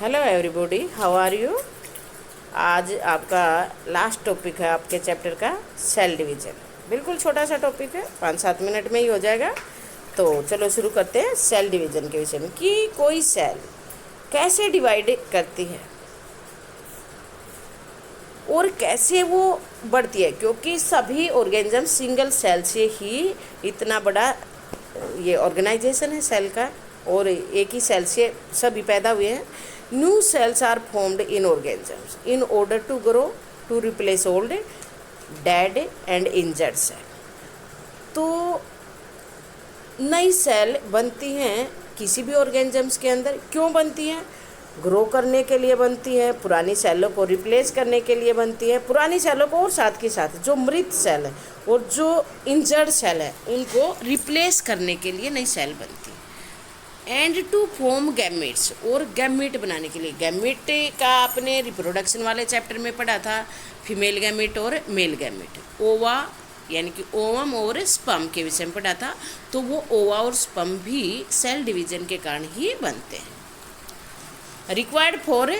Hello everybody, how are you. आज आपका last topic है आपके चैप्टर का सेल डिवीजन। बिल्कुल छोटा सा टॉपिक है, 5-7 मिनट में ही हो जाएगा। तो चलो शुरू करते हैं सेल डिवीजन के विषय में कि कोई सेल कैसे डिवाइड करती है और कैसे वो बढ़ती है, क्योंकि सभी ऑर्गेनिज्म सिंगल सेल से ही इतना बड़ा ये ऑर्गेनाइजेशन है सेल का, और एक ही सेल से सभी पैदा हुए हैं। New cells are formed in organisms in order to grow to replace old dead and injured cell. तो नई सेल बनती हैं किसी भी ऑर्गेनिजम्स के अंदर। क्यों बनती हैं? ग्रो करने के लिए बनती है, पुरानी सेलों को रिप्लेस करने के लिए बनती है, पुरानी सेलों को और साथ के साथ जो मृत सेल है और जो इंजर्ड सेल है उनको रिप्लेस करने के लिए नई सेल बनती है। एंड टू फॉर्म गैमेट्स, और गैमेट बनाने के लिए। गैमेट का आपने रिप्रोडक्शन वाले चैप्टर में पढ़ा था, फीमेल गैमेट और मेल गैमेट। ओवा यानी कि ओवम और स्पर्म के विषय में पढ़ा था। तो वो ओवा और स्पर्म भी सेल डिवीजन के कारण ही बनते हैं। रिक्वायर्ड फॉर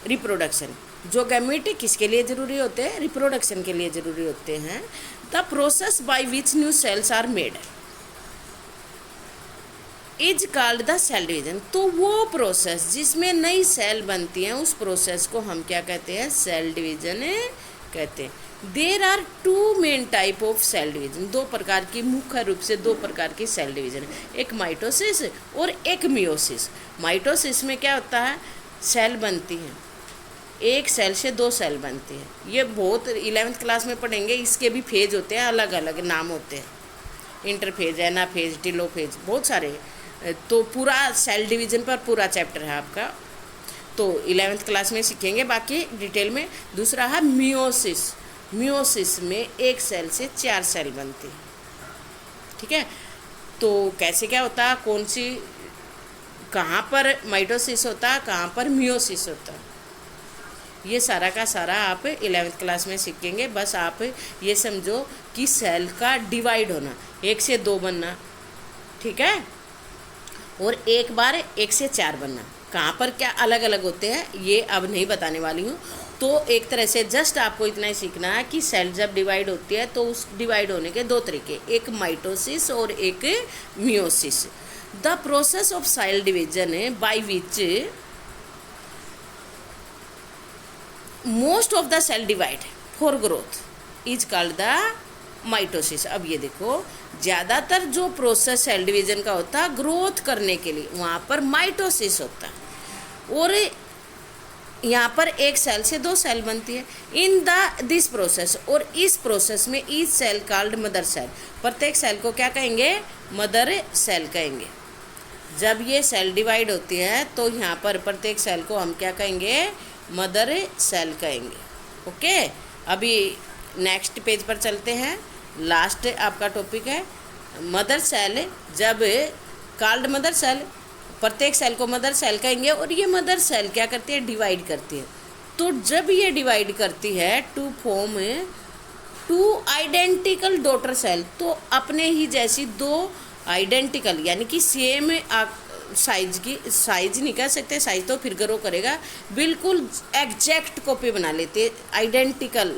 रिप्रोडक्शन, जो गैमेट किसके लिए ज़रूरी होते हैं? रिप्रोडक्शन के लिए ज़रूरी होते हैं। The process by which new cells are made is called the cell division. तो वो प्रोसेस जिसमें नई सेल बनती हैं उस प्रोसेस को हम क्या कहते हैं? सेल डिवीजन कहते हैं। There are two main type of cell division, दो प्रकार की, मुख्य रूप से दो प्रकार की सेल डिवीजन, एक माइटोसिस और एक मियोसिस। माइटोसिस में क्या होता है? सेल बनती हैं, एक सेल से दो सेल बनती है। ये बहुत 11th क्लास में पढ़ेंगे। इसके भी फेज होते हैं, अलग अलग नाम होते हैं, इंटरफेज, एनाफेज, टेलोफेज, बहुत सारे। तो पूरा सेल डिवीजन पर पूरा चैप्टर है आपका, तो 11th क्लास में सीखेंगे बाकी डिटेल में। दूसरा है मियोसिस। मियोसिस में एक सेल से 4 सेल बनती है। ठीक है, तो कैसे क्या होता है, कौन सी, कहाँ पर माइटोसिस होता है, कहाँ पर मियोसिस होता है, ये सारा का सारा आप 11th क्लास में सीखेंगे। बस आप ये समझो कि सेल का डिवाइड होना, 1 से 2 बनना, ठीक है, और एक बार 1 से 4 बनना। कहाँ पर क्या अलग अलग होते हैं ये अब नहीं बताने वाली हूँ। तो एक तरह से जस्ट आपको इतना ही सीखना है कि सेल जब डिवाइड होती है तो उस डिवाइड होने के 2 तरीके, एक माइटोसिस और एक meiosis. The process of cell division by which most of the cells divide for growth is called the mitosis. अब ये देखो, ज़्यादातर जो प्रोसेस सेल डिवीजन का होता है ग्रोथ करने के लिए, वहाँ पर माइटोसिस होता है, और यहाँ पर एक सेल से 2 सेल बनती है। इन दिस प्रोसेस, और इस प्रोसेस में each cell called mother cell, प्रत्येक सेल को क्या कहेंगे? मदर सेल कहेंगे। जब ये सेल डिवाइड होती है तो यहाँ पर प्रत्येक सेल को हम क्या कहेंगे? मदर सेल कहेंगे। ओके, अभी नेक्स्ट पेज पर चलते हैं। लास्ट आपका टॉपिक है मदर सेल। जब कॉल्ड मदर सेल, प्रत्येक सेल को मदर सेल कहेंगे, और ये मदर सेल क्या करती है? डिवाइड करती है। तो जब ये डिवाइड करती है to form 2 identical daughter cell, तो अपने ही जैसी 2 आइडेंटिकल यानी कि सेम साइज की, साइज नहीं कह सकते, साइज तो फिर ग्रो करेगा, बिल्कुल एग्जैक्ट कॉपी बना लेते, आइडेंटिकल।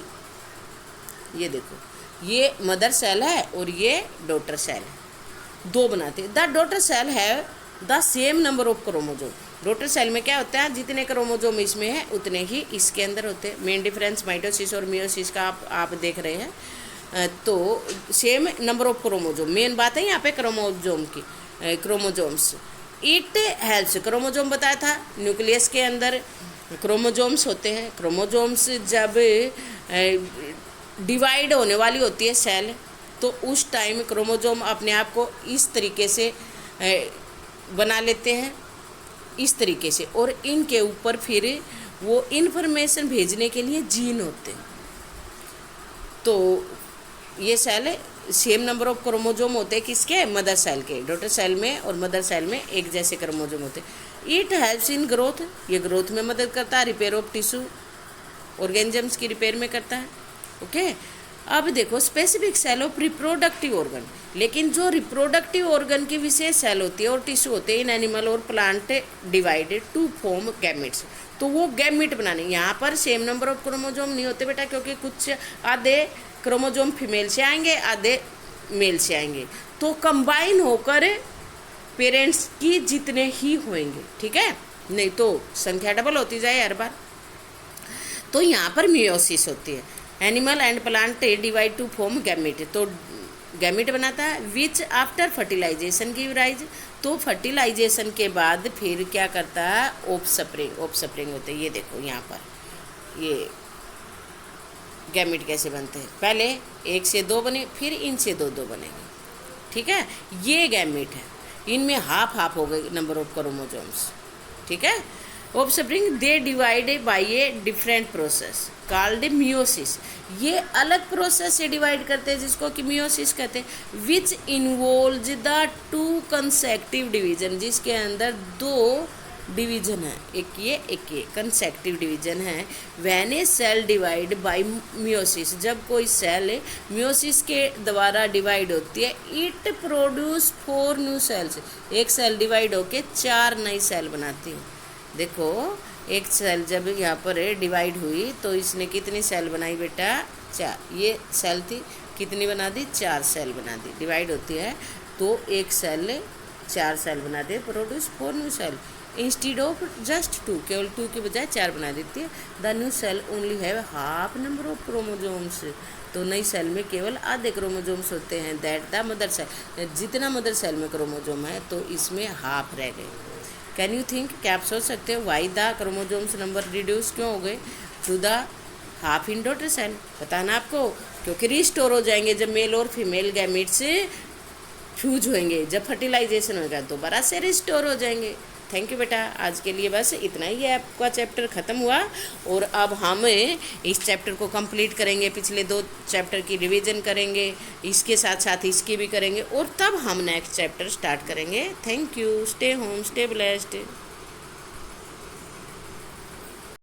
ये देखो, ये मदर सेल है और ये डॉटर सेल है, 2 बनाते हैं। द डॉटर सेल है the same number of chromosome. Daughter cell में क्या होता है? जितने क्रोमोजोम इसमें है उतने ही इसके अंदर होते हैं। मेन डिफरेंस माइटोसिस और मियोसिस का आप देख रहे हैं। तो same number of chromosome, main बात है यहाँ पे क्रोमोजोम की, क्रोमोजोम्स। इट हेल्प्स, क्रोमोजोम बताया था, न्यूक्लियस के अंदर क्रोमोजोम्स होते हैं। क्रोमोजोम्स जब डिवाइड होने वाली होती है सेल, तो उस टाइम क्रोमोजोम अपने आप को इस तरीके से बना लेते हैं, इस तरीके से, और इनके ऊपर फिर वो इन्फॉर्मेशन भेजने के लिए जीन होते हैं। तो ये cell same number of chromosome होते हैं किसके? मदर सेल के। डॉटर सेल में और मदर सेल में एक जैसे क्रोमोजोम होते हैं। इट हेल्प्स इन ग्रोथ, ये ग्रोथ में मदद करता है। रिपेयर ऑफ टिश्यू, ऑर्गेनिजम्स की रिपेयर में करता है। ओके, अब देखो specific cell of reproductive organ, लेकिन जो रिप्रोडक्टिव ऑर्गन की विशेष सेल होती है और टिश्यू होते हैं इन एनिमल और plant divided to form gametes, तो वो गैमेट बनाने, यहाँ पर सेम नंबर ऑफ क्रोमोजोम नहीं होते बेटा, क्योंकि कुछ आधे क्रोमोजोम फीमेल से आएंगे, आधे मेल से आएंगे, तो कंबाइन होकर पेरेंट्स की जितने ही होंगे, ठीक है, नहीं तो संख्या डबल होती जाए हर बार। तो यहाँ पर मियोसिस होती है, animal and plant divide to form gamete, तो गैमेट बनाता है which after fertilization give rise, तो फर्टिलाइजेशन के बाद फिर क्या करता है, ऑफस्प्रिंग, ऑफस्प्रिंग होते हैं। ये देखो यहाँ पर ये गैमेट कैसे बनते हैं, पहले 1 से 2 बने, फिर इनसे 2-2 बनेंगे, ठीक है, ये गैमेट है, इनमें हाफ हाफ हो गए नंबर ऑफ क्रोमोजोम्स, ठीक है। Offspring they divide by a different process called meiosis, ये अलग प्रोसेस से डिवाइड करते हैं जिसको कि मियोसिस कहते हैं, which involves the 2 consecutive division, जिसके अंदर 2 डिवीजन है, एक ये कंसेक्टिव डिवीजन है। When a cell divide by meiosis, जब कोई सेल मियोसिस के द्वारा डिवाइड होती है, इट प्रोड्यूस 4 न्यू सेल्स, एक सेल डिवाइड होके 4 नई सेल बनाती है। देखो एक सेल जब यहाँ पर डिवाइड हुई तो इसने कितनी सेल बनाई बेटा, 4, ये सेल थी, कितनी बना दी, 4 सेल बना दी, डिवाइड होती है तो एक सेल 4 सेल बना दे, produce 4 new cell instead of just 2, केवल 2 के बजाय 4 बना देती है। The new cell only have half number of chromosomes, तो नई सेल में केवल आधे क्रोमोजोम्स होते हैं, दैट द मदर सेल, जितना मदर सेल में क्रोमोजोम है तो इसमें हाफ रह गए। कैन यू थिंक, क्या आप सोच सकते हो why the chromosomes number reduce क्यों हो गए to the half in daughter cell, बताना आपको, क्योंकि रिस्टोर हो जाएंगे जब मेल और फीमेल गैमेट्स फ्यूज होंगे, जब फर्टिलाइजेशन होगा दोबारा से रिस्टोर हो जाएंगे। थैंक यू बेटा, आज के लिए बस इतना ही है, आपका चैप्टर ख़त्म हुआ और अब हम इस चैप्टर को कंप्लीट करेंगे, पिछले 2 चैप्टर की रिवीजन करेंगे, इसके साथ साथ इसकी भी करेंगे और तब हम नेक्स्ट चैप्टर स्टार्ट करेंगे। Thank you, stay home, stay blessed.